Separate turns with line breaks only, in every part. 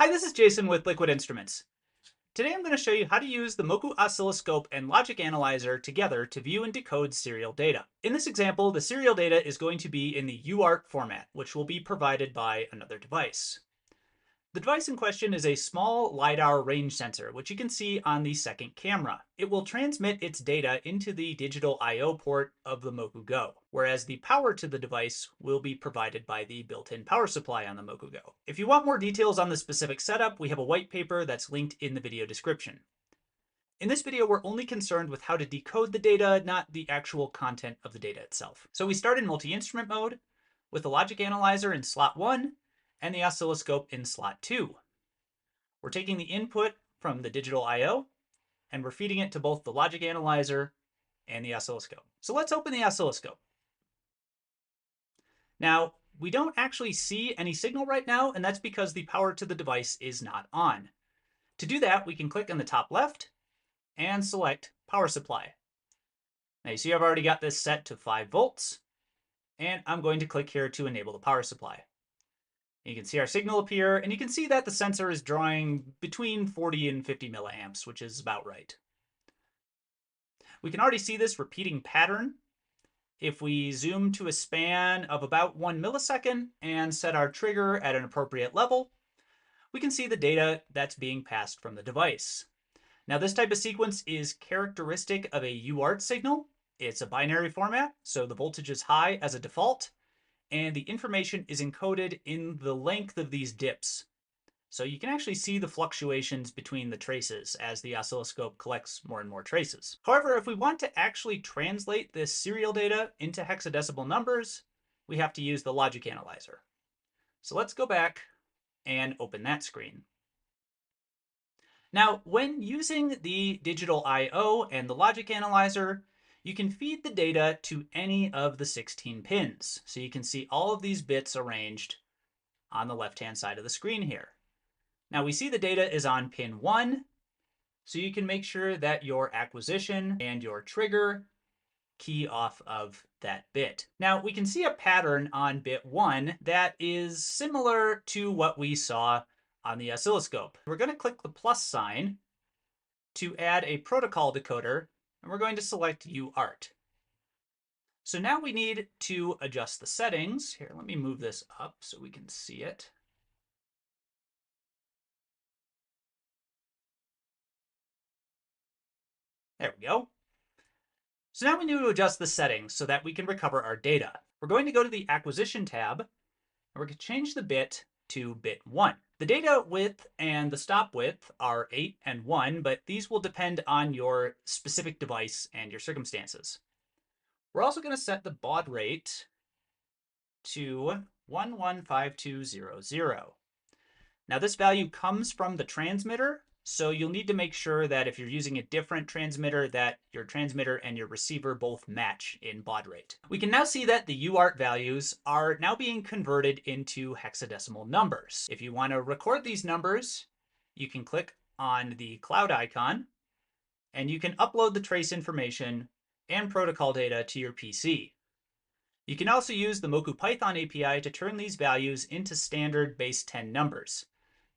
Hi, this is Jason with Liquid Instruments. Today I'm going to show you how to use the Moku Oscilloscope and Logic Analyzer together to view and decode serial data. In this example, the serial data is going to be in the UART format, which will be provided by another device. The device in question is a small LiDAR range sensor, which you can see on the second camera. It will transmit its data into the digital I/O port of the Moku Go, whereas the power to the device will be provided by the built-in power supply on the Moku Go. If you want more details on the specific setup, we have a white paper that's linked in the video description. In this video, we're only concerned with how to decode the data, not the actual content of the data itself. So we start in multi-instrument mode with the Logic Analyzer in slot 1 and the oscilloscope in slot 2. We're taking the input from the digital I/O and we're feeding it to both the Logic Analyzer and the oscilloscope. So let's open the oscilloscope. Now, we don't actually see any signal right now, and that's because the power to the device is not on. To do that, we can click on the top left and select power supply. Now you see I've already got this set to 5 volts, and I'm going to click here to enable the power supply. You can see our signal appear, and you can see that the sensor is drawing between 40 and 50 milliamps, which is about right. We can already see this repeating pattern. If we zoom to a span of about 1 millisecond and set our trigger at an appropriate level, we can see the data that's being passed from the device. Now, this type of sequence is characteristic of a UART signal. It's a binary format, so the voltage is high as a default, and the information is encoded in the length of these dips. So you can actually see the fluctuations between the traces as the oscilloscope collects more and more traces. However, if we want to actually translate this serial data into hexadecimal numbers, we have to use the Logic Analyzer. So let's go back and open that screen. Now, when using the digital I/O and the Logic Analyzer, you can feed the data to any of the 16 pins. So you can see all of these bits arranged on the left-hand side of the screen here. Now we see the data is on pin 1, so you can make sure that your acquisition and your trigger key off of that bit. Now we can see a pattern on bit 1 that is similar to what we saw on the oscilloscope. We're going to click the plus sign to add a protocol decoder, and we're going to select UART. So now we need to adjust the settings. Here, let me move this up so we can see it. There we go. So now we need to adjust the settings so that we can recover our data. We're going to go to the Acquisition tab, and we're going to change the bit to bit 1. The data width and the stop width are 8 and 1, but these will depend on your specific device and your circumstances. We're also going to set the baud rate to 115200. Now this value comes from the transmitter, so you'll need to make sure that if you're using a different transmitter, that your transmitter and your receiver both match in baud rate. We can now see that the UART values are now being converted into hexadecimal numbers. If you want to record these numbers, you can click on the cloud icon, and you can upload the trace information and protocol data to your PC. You can also use the Moku Python API to turn these values into standard base 10 numbers.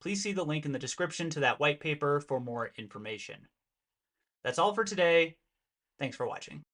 Please see the link in the description to that white paper for more information. That's all for today. Thanks for watching.